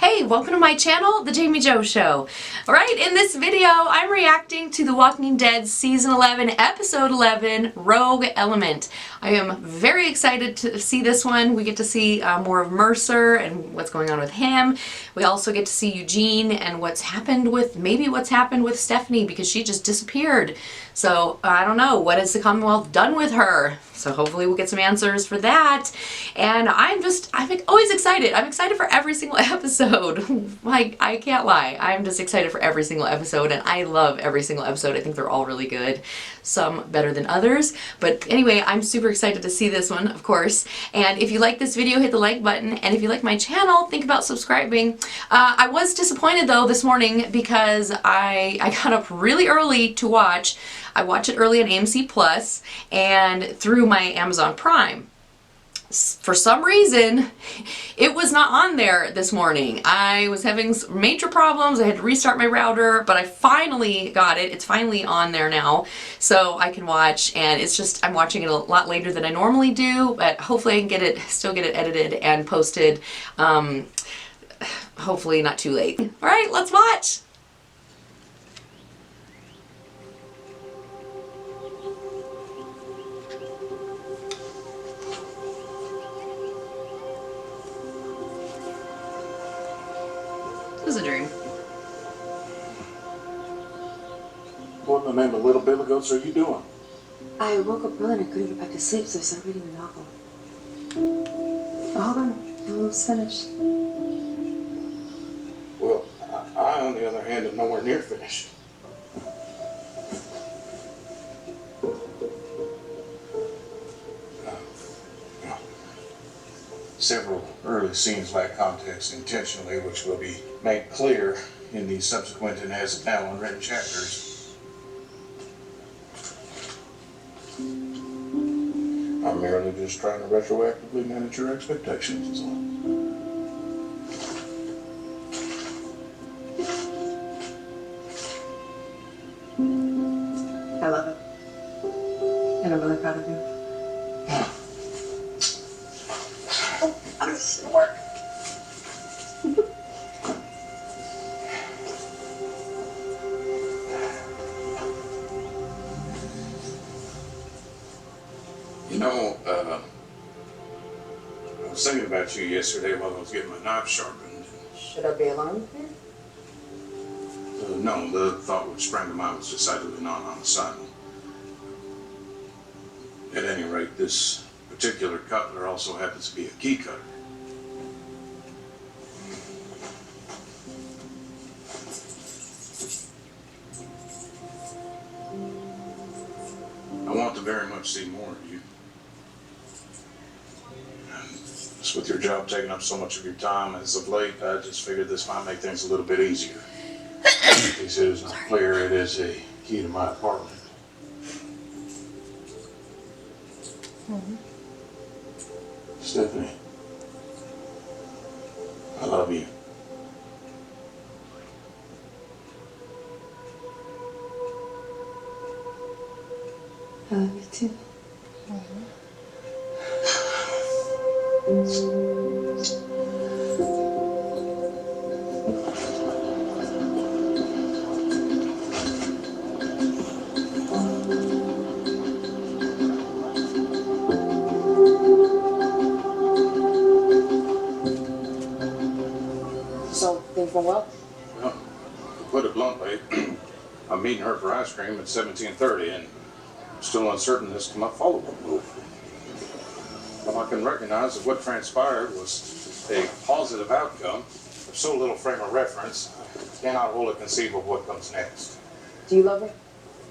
Hey, welcome to my channel, The Jamie Jo Show. Alright, in this video, I'm reacting to The Walking Dead Season 11, Episode 11, Rogue Element. I am very excited to see this one. We get to see more of Mercer and what's going on with him. We also get to see Eugene and what's happened with Stephanie, because she just disappeared. So, I don't know, what has the Commonwealth done with her? So hopefully we'll get some answers for that. And I'm always excited. I'm excited for every single episode. Like, I can't lie. I'm just excited for every single episode, and I love every single episode. I think they're all really good. Some better than others. But anyway, I'm super excited to see this one, of course. And if you like this video, hit the like button. And if you like my channel, think about subscribing. I was disappointed though this morning because I got up really early to watch. I watch it early on AMC Plus and through my Amazon Prime. For some reason, it was not on there this morning. I was having major problems. I had to restart my router, but I finally got it. It's finally on there now, so I can watch, and it's just, I'm watching it a lot later than I normally do, but hopefully I can still get it edited and posted, hopefully not too late. All right, let's watch. It was a dream. What in the name of little billy goats are you doing? I woke up early and I couldn't get back to sleep, so I started reading the novel. Oh, hold on, I'm almost finished. Well, I, on the other hand, am nowhere near finished. Several early scenes lack context intentionally, which will be made clear in the subsequent and as of now unwritten chapters. I'm merely just trying to retroactively manage your expectations, is all. I love it. And I'm really proud of you. I'm just gonna work. You know, I was thinking about you yesterday while I was getting my knife sharpened. Should I be alone with you? No, the thought which sprang to mind was decidedly not homicidal. At any rate, this particular cutler also happens to be a key cutter. I want to very much see more of you. And just with your job taking up so much of your time as of late, I just figured this might make things a little bit easier. In case it is not clear, it is a key to my apartment. Stephanie, I love you. I love you too. So, things went well? Well, to put it bluntly, I'm meeting her for ice cream at 17:30, and I'm still uncertain as to my follow-up move. While I can recognize that what transpired was a positive outcome, with so little frame of reference, I cannot wholly conceive of what comes next. Do you love her?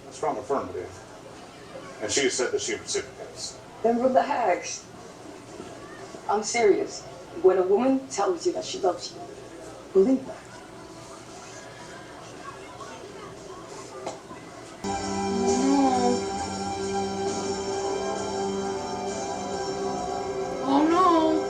A strong affirmative. And she has said that she reciprocates. Then relax. I'm serious. When a woman tells you that she loves you, believe her. Oh no.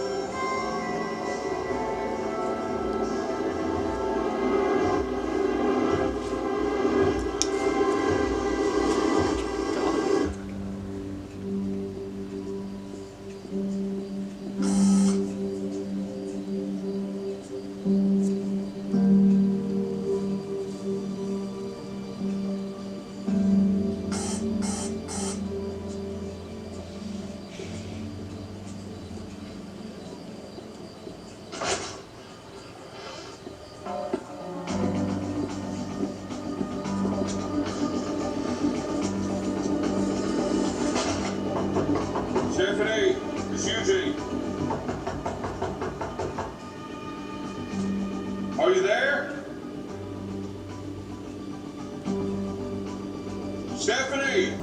Are you there? Stephanie!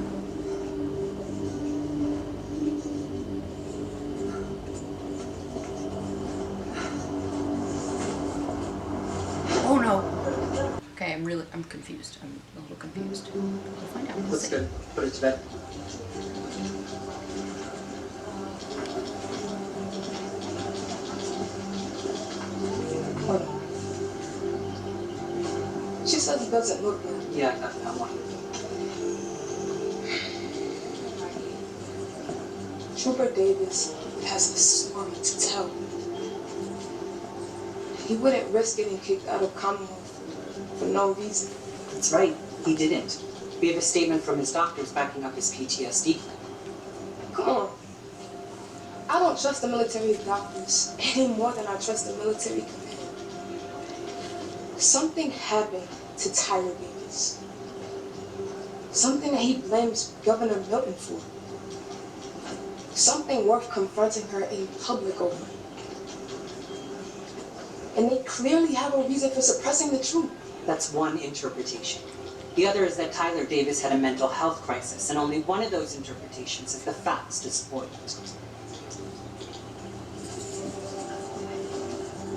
Oh no. Okay, I'm confused. I'm a little confused. We'll find out. That's good. Put it to bed. She says it doesn't look good. Yeah, I got that one. Trooper Davis has a story to tell. He wouldn't risk getting kicked out of Commonwealth for no reason. That's right. He didn't. We have a statement from his doctors backing up his PTSD claim. Come on. I don't trust the military doctors any more than I trust the military command. Something happened to Tyler Davis. Something that he blames Governor Milton for. Something worth confronting her in public over. And they clearly have a reason for suppressing the truth. That's one interpretation. The other is that Tyler Davis had a mental health crisis, and only one of those interpretations has the facts to support it.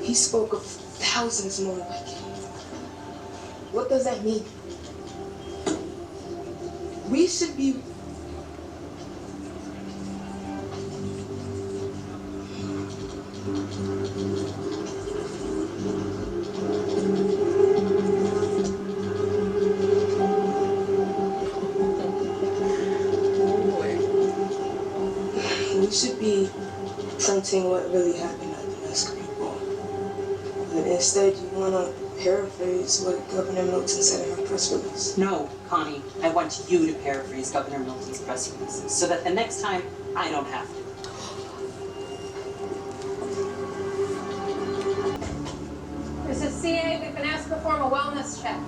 He spoke of thousands more like him. What does that mean? We should be... We should be printing what really happened at the masquerade ball. But instead, you want to paraphrase what Governor Milton said in her press release. No, Connie, I want you to paraphrase Governor Milton's press releases so that the next time I don't have to. This is CA. We've been asked to perform a wellness check.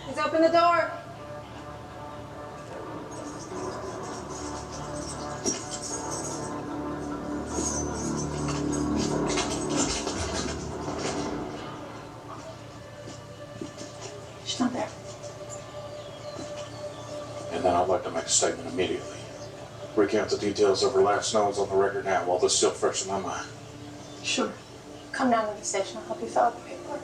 Please open the door. She's not there. And then I'd like to make a statement immediately. Recount the details of her last knowns on the record now while they're still fresh in my mind. Sure. Come down to the station. I'll help you fill out the paperwork.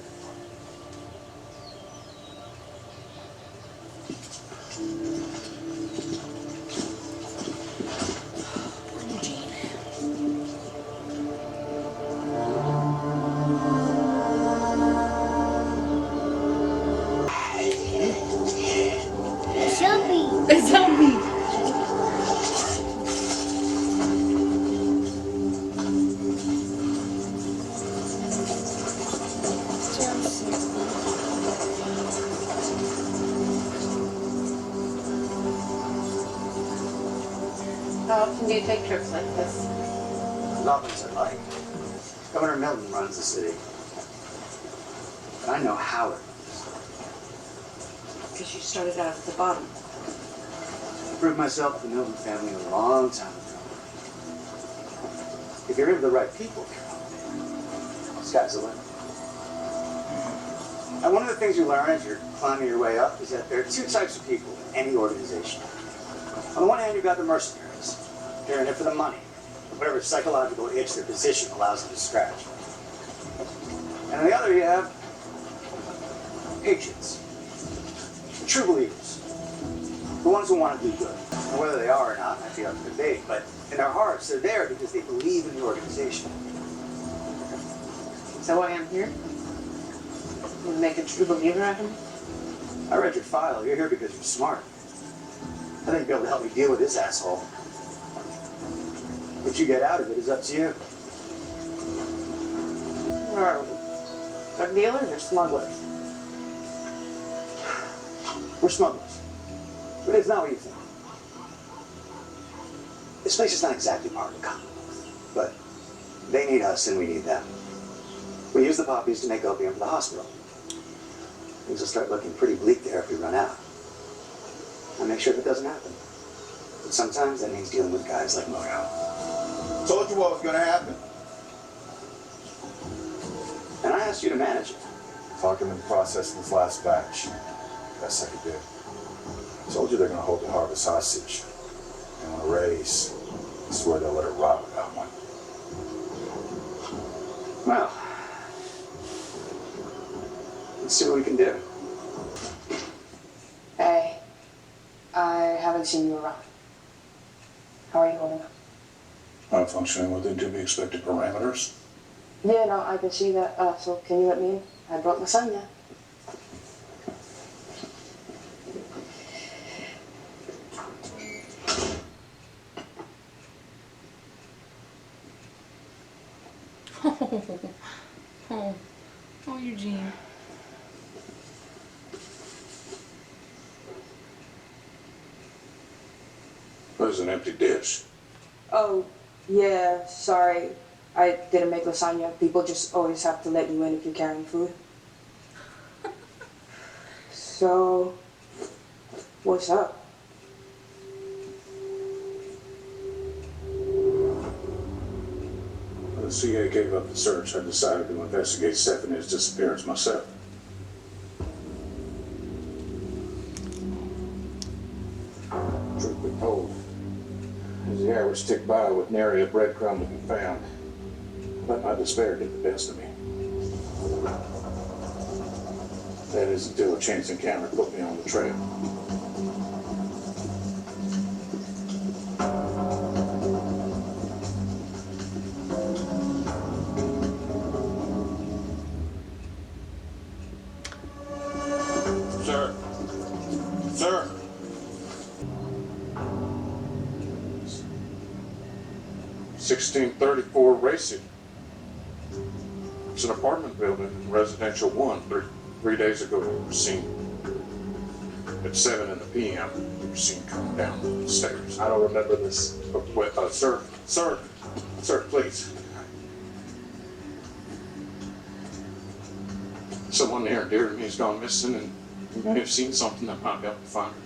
Zombie! How often do you take trips like this? Not as I like. Governor Milton runs the city. But I know how it runs. Because you started out at the bottom. I proved myself to the Milton family a long time ago. If you're in the right people, Carol, sky's the limit. And one of the things you learn as you're climbing your way up is that there are two types of people in any organization. On the one hand, you've got the mercenaries. They're in it for the money, whatever psychological itch their position allows them to scratch. And on the other, you have patriots, true believers, the ones who want to do good. And whether they are or not might be up for debate, but in their hearts, they're there because they believe in the organization. Is that why I'm here? You make a true believer out of me? I read your file. You're here because you're smart. I think you'll be able to help me deal with this asshole. What you get out of it is up to you. Where are we? Drug dealers or smugglers? We're smugglers. But it's not what you think. This place is not exactly part of the Commonwealth, but they need us and we need them. We use the poppies to make opium for the hospital. Things will start looking pretty bleak there if we run out. I'll make sure that doesn't happen. But sometimes that means dealing with guys like Moto. Told you what was gonna happen. asked you to manage it. Talking and processing this last batch. Best I could do. I told you they're gonna hold the harvest hostage. And on a raise, I swear they'll let it rot without one. Well, let's see what we can do. Hey, I haven't seen you around. How are you holding up? I'm functioning within to be expected parameters. Yeah, no, I can see that. So can you let me in? I brought lasagna. Oh, Eugene. There's an empty dish. Oh, yeah, sorry. I didn't make lasagna. People just always have to let you in if you're carrying food. So, what's up? When the CA gave up the search, I decided to investigate Stephanie's disappearance myself. Truth be told, as the hours ticked by with nary a breadcrumb to be found, I let my despair get the best of me. That is until a chance encounter put me on the trail. Sir. Sir. $1634 Racing. It's an apartment building in residential 1. Three days ago, we were seen at 7 p.m. We were seen coming down the stairs. I don't remember this. Sir, please. Someone near and dear to me has gone missing, and you may have seen something that might help to find her.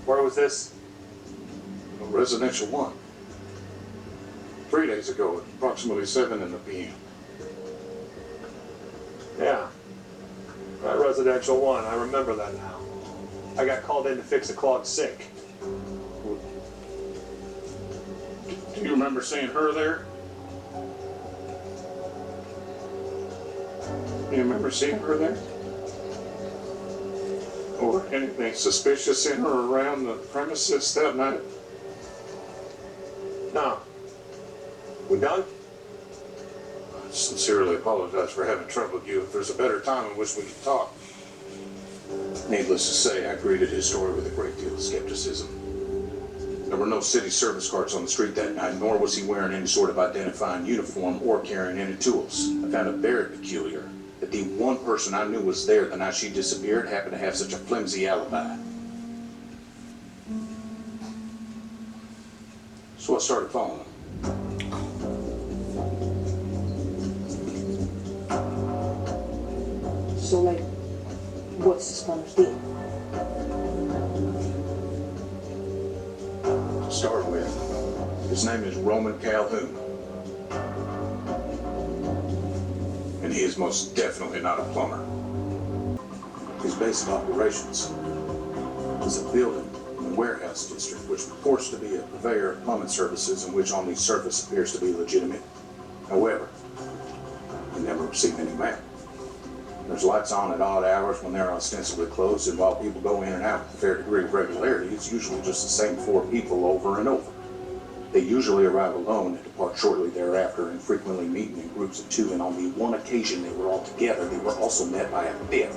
Where was this? Residential 1. 3 days ago, at approximately 7 p.m. Yeah. That residential 1, I remember that now. I got called in to fix a clogged sink. Do you remember seeing her there? Do you remember seeing her there? Or anything suspicious in or around the premises that night? No. We done? I sincerely apologize for having troubled you. If there's a better time in which we can talk. Needless to say, I greeted his story with a great deal of skepticism. There were no city service cards on the street that night, nor was he wearing any sort of identifying uniform or carrying any tools. I found it very peculiar that the one person I knew was there the night she disappeared happened to have such a flimsy alibi. So I started following him. So, like, what's this plumber's deal? To start with, his name is Roman Calhoun. And he is most definitely not a plumber. His base of operations is a building in the warehouse district, which purports to be a purveyor of plumbing services, and which on the surface appears to be legitimate. However, he never received any mail. There's lights on at odd hours when they're ostensibly closed, and while people go in and out with a fair degree of regularity, it's usually just the same 4 people over and over. They usually arrive alone and depart shortly thereafter, and frequently meeting in groups of 2, and on the one occasion they were all together, they were also met by a 5th,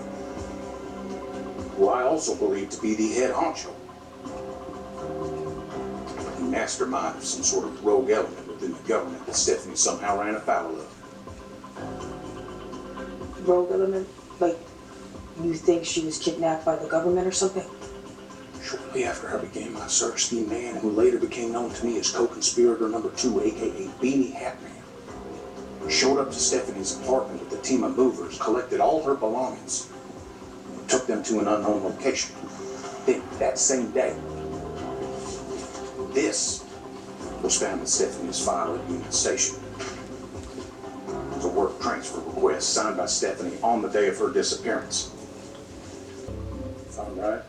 who I also believe to be the head honcho. The mastermind of some sort of rogue element within the government that Stephanie somehow ran afoul of. Rogue element? Like, you think she was kidnapped by the government or something? Shortly after I began my search, the man who later became known to me as co-conspirator number 2, aka Beanie Hatman, showed up to Stephanie's apartment with a team of movers, collected all her belongings, and took them to an unknown location. Then, that same day, this was found in Stephanie's file at Union Station. work transfer request signed by Stephanie on the day of her disappearance. If I'm right,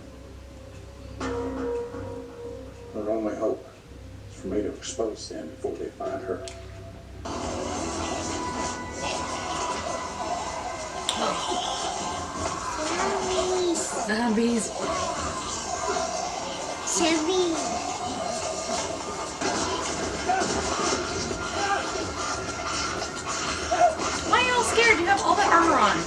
her only hope is for me to expose them before they find her. Zombies. Why are you all scared? You have all that armor on.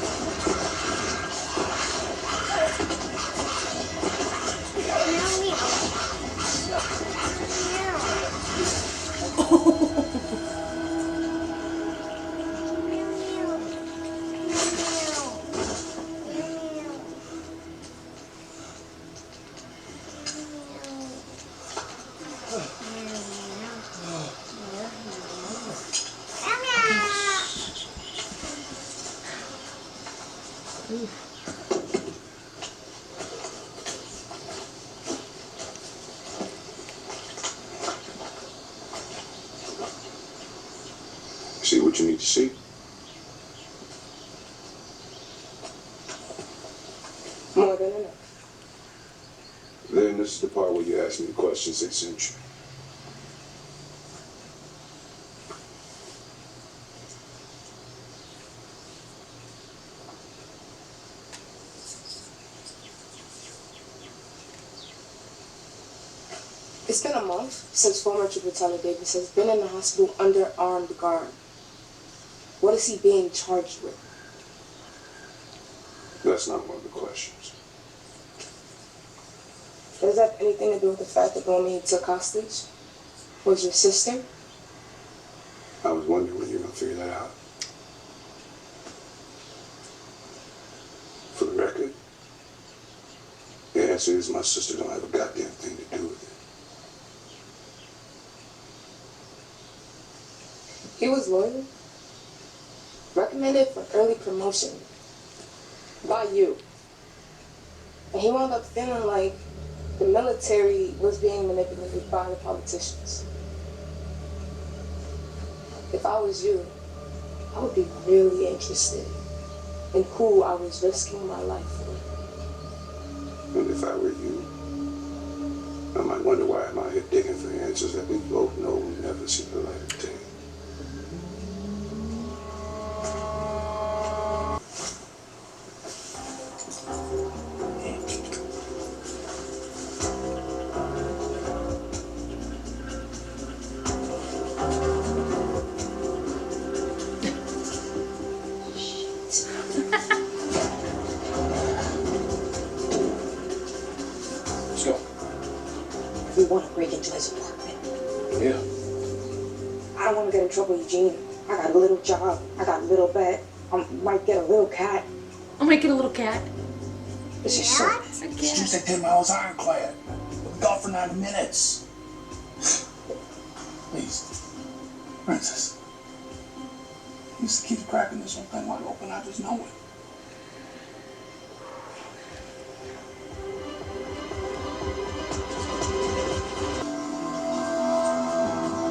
See what you need to see. More than enough. Then this is the part where you ask me the questions they sent you. It's been a month since former Trooper Tyler Davis has been in the hospital under armed guard. What is he being charged with? That's not one of the questions. Does that have anything to do with the fact that the woman you took hostage was your sister? I was wondering when you were going to figure that out. For the record, the answer is my sister don't have a goddamn thing to do with it. He was loyal, recommended for early promotion by you. And he wound up feeling like the military was being manipulated by the politicians. If I was you, I would be really interested in who I was risking my life for. And if I were you, I might wonder why I'm out here digging for answers that we both know will never see the light of day. Let's go. We want to break into his apartment. Yeah. I don't want to get in trouble, Eugene. I got a little job. I got a little bed. I might get a little cat. I might get a little cat. It's just so. Just that 10 miles ironclad. We'll be gone for 90 minutes. Please. Princess. You used to keep cracking this whole thing wide open. I just know it.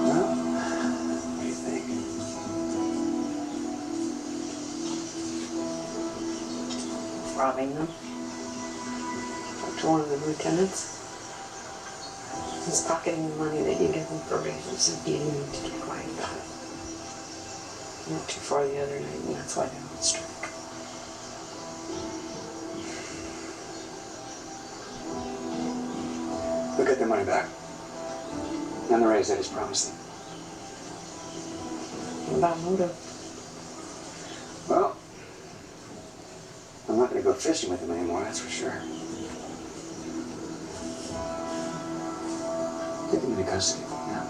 Well, what do you think? Robbing them. To one of the lieutenants. He's pocketing the money that you give him for raises and you need to keep quiet about it. He went too far the other night and that's why they're on strike. They'll get their money back. And the raise that he's promised them. What about motive? Well, I'm not going to go fishing with him anymore, that's for sure. Take him into custody now.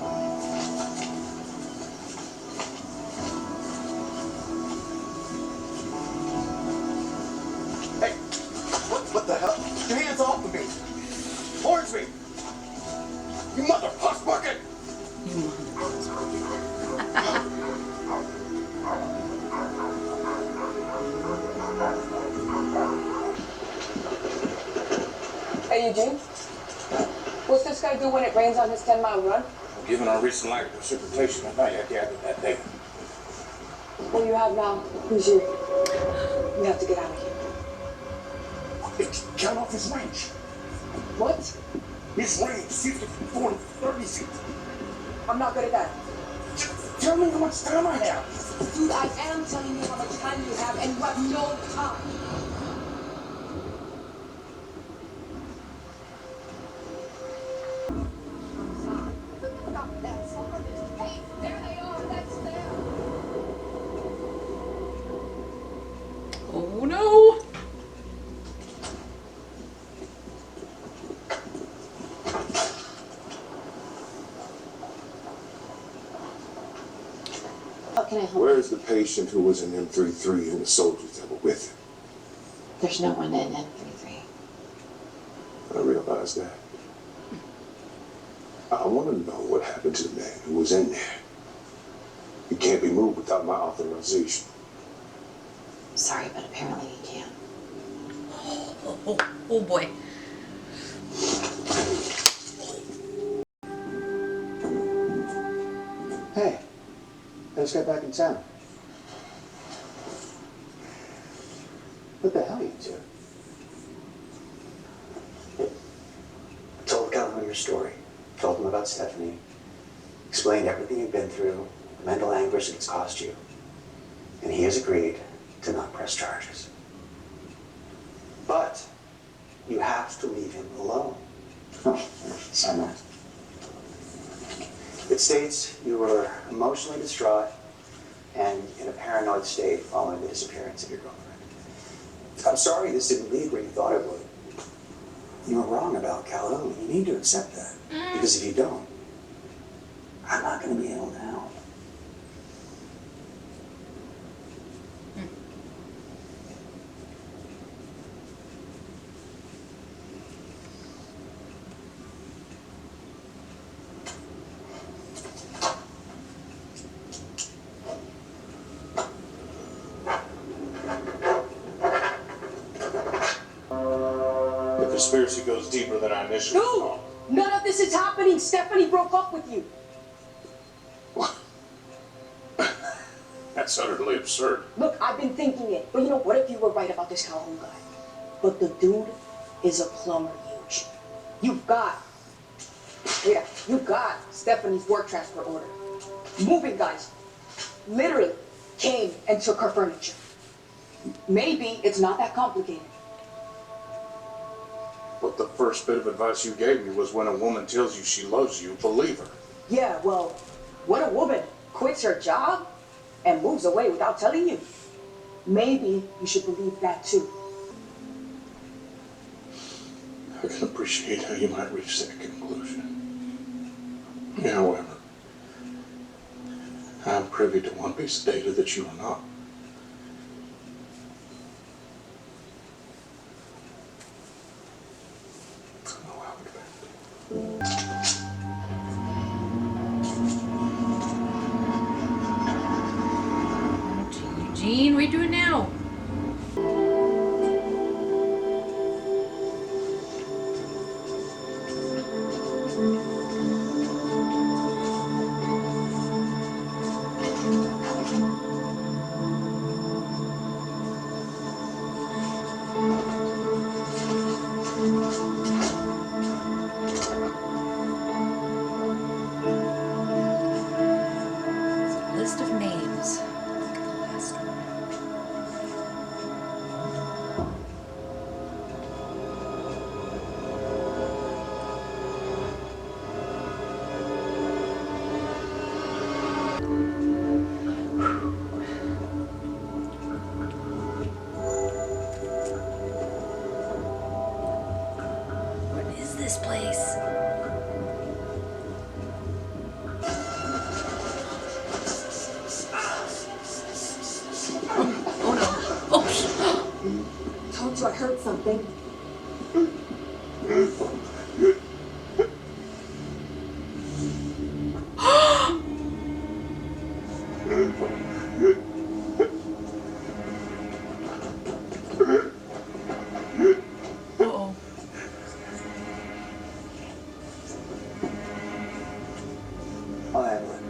Hey, what the hell? Get your hands off of me. Orange me. You mother husk bucket. Hey, Eugene. What's this guy do when it rains on his 10-mile run? Given our recent lack of precipitation, I thought you gathered that data. All you have now is you. You have to get out of here. Count off his range. What? His range, 50, 40, 30. I'm not good at that. Tell me how much time I have. Dude, I am telling you how much time you have, and you have no time. Stop that. Hey, there they are. That's them. Oh no! How can I help? Where's the patient who was in M33 and the soldiers that were with him? There's no one in M33. I realize that. I want to know what happened to the man who was in there. He can't be moved without my authorization. Sorry, but apparently he can't. Oh boy. Hey, I just got back in town. What the hell are you two? I told Calhoun your story. Told him about Stephanie. Explained everything you've been through, the mental anguish it's cost you. And he has agreed to not press charges. But you have to leave him alone. Sign that. It states you were emotionally distraught and in a paranoid state following the disappearance of your girlfriend. I'm sorry this didn't lead where you thought it would. You were wrong about Calhoun. You need to accept that. Because if you don't, I'm not going to be able to help. The conspiracy goes deeper than I initially Dude, thought. none of this is happening. Stephanie broke up with you. What? That's utterly absurd. Look, I've been thinking it. But you know, what if you were right about this Calhoun guy? But the dude is a plumber, Eugene. You've got Stephanie's work transfer order. Moving guys literally came and took her furniture. Maybe it's not that complicated. But the first bit of advice you gave me was when a woman tells you she loves you, believe her. Yeah, well, when a woman quits her job and moves away without telling you, maybe you should believe that too. I can appreciate how you might reach that conclusion. However, I'm privy to one piece of data that you are not. No outback. Eugene, what are you doing now? List of names. Last one. What is this place? Oh no. Oh, Told you I heard something. uh-oh. I'll handle it.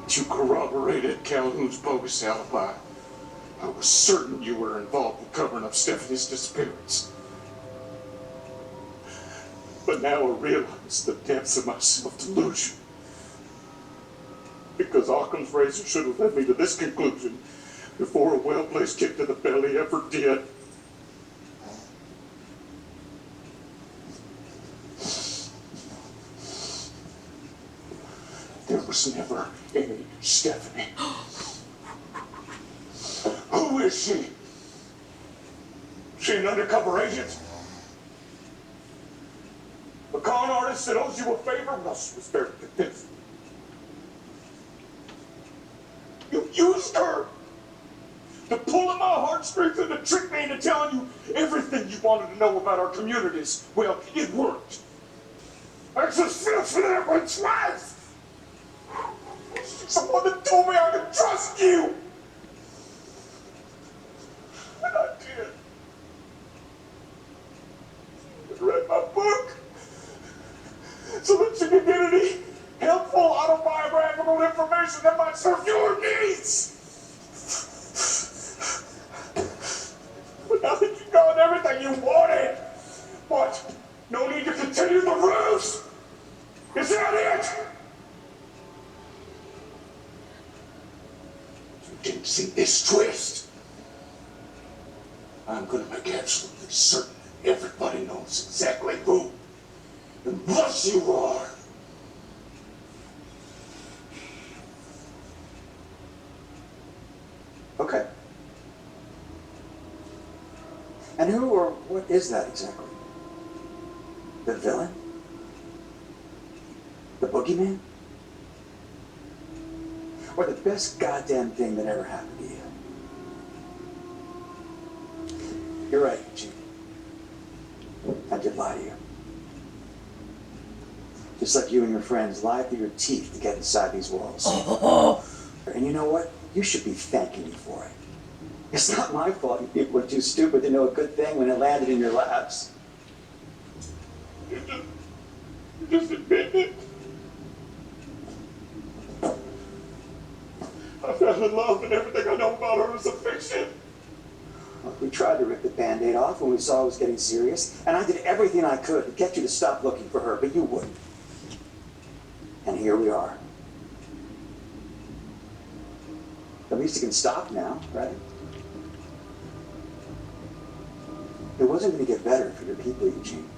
You corroborated Calhoun's bogus alibi. I was certain you were involved in covering up Stephanie's disappearance. But now I realize the depths of my self-delusion. Because Occam's razor should have led me to this conclusion before a well-placed kick to the belly ever did. There was never any Stephanie. Who is she? She an undercover agent? A con artist that owes you a favor? Well, she was very convincing. You used her to pull at my heartstrings and to trick me into telling you everything you wanted to know about our communities. Well, it worked. I just feel for that one twice. Someone that told me I could trust you. And I did. I read my book so that you could get any helpful autobiographical information that might serve your needs. But now that you've gotten everything you wanted, what? No need to continue the ruse? Is that it? You didn't see this twist. I'm gonna make absolutely certain that everybody knows exactly who and what you are. Okay. And who or what is that exactly? The villain? The boogeyman? Or the best goddamn thing that ever happened to you? You're right, Eugene. I did lie to you. Just like you and your friends lied through your teeth to get inside these walls. And you know what? You should be thanking me for it. It's not my fault you people are too stupid to know a good thing when it landed in your laps. You just admit it. I fell in love and everything I know about her is a fiction. Look, we tried to rip the Band-Aid off when we saw it was getting serious, and I did everything I could to get you to stop looking for her, but you wouldn't. And here we are. At least it can stop now, right? It wasn't going to get better for your people, Eugene.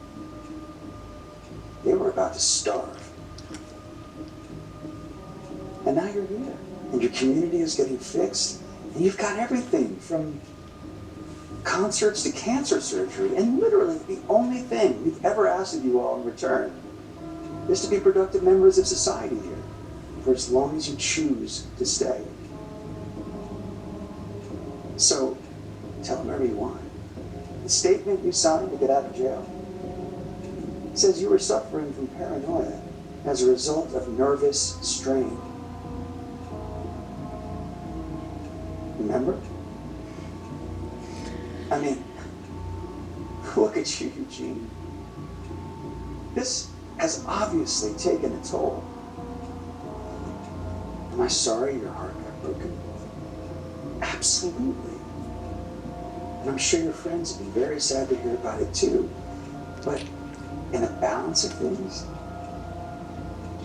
They were about to starve. And now you're here. And your community is getting fixed. And you've got everything from concerts to cancer surgery. And literally the only thing we've ever asked of you all in return is to be productive members of society here for as long as you choose to stay. So tell them whatever you want. The statement you signed to get out of jail says you were suffering from paranoia as a result of nervous strain. Remember? I mean, look at you, Eugene. This has obviously taken a toll. Am I sorry your heart got broken? Absolutely. And I'm sure your friends would be very sad to hear about it too. But in the balance of things,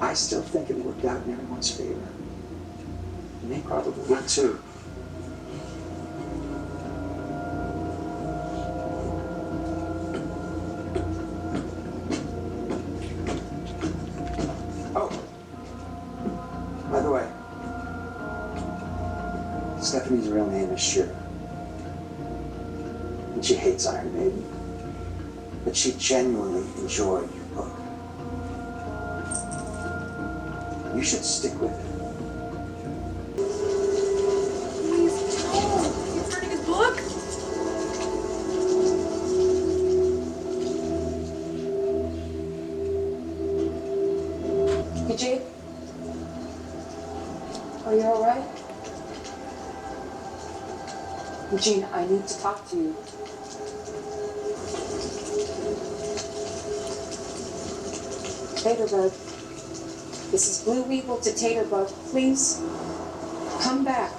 I still think it worked out in everyone's favor. And they probably would too. Oh, by the way, Stephanie's real name is Shira. And she hates Iron Maiden. But she genuinely enjoyed your book. You should stick with it. Please don't. He's reading his book. Eugene? Are you alright? Eugene, I need to talk to you. Later, bud. This is Blue Weevil to Taterbug. Please come back.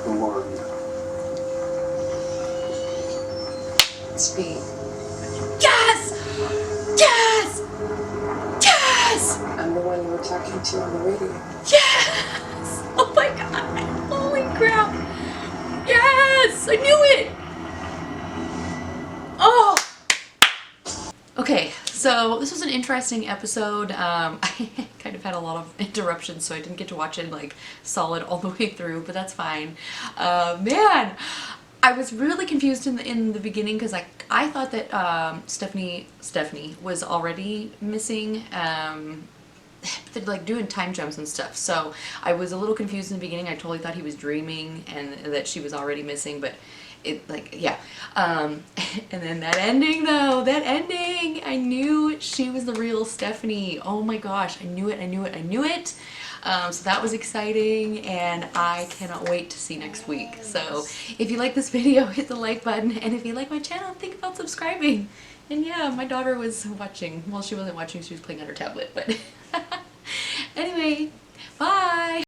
Who are you? Speed. Yes! Yes! Yes! I'm the one you were talking to on the radio. Yes! Oh my god! Holy crap! Yes! I knew it! Oh! Okay, so this was an interesting episode. I kind of had a lot of interruptions, so I didn't get to watch it like solid all the way through, but that's fine. Man, I was really confused in the beginning because I thought that Stephanie was already missing. They're like doing time jumps and stuff, so I was a little confused in the beginning. I totally thought he was dreaming and that she was already missing, but it like yeah. And then that ending though, that ending, I knew she was the real Stephanie. Oh my gosh, I knew it, I knew it, I knew it. So that was exciting, and I cannot wait to see next week. So if you like this video, hit the like button, and if you like my channel, think about subscribing. And yeah, my daughter was watching. Well, she wasn't watching, she was playing on her tablet, but anyway,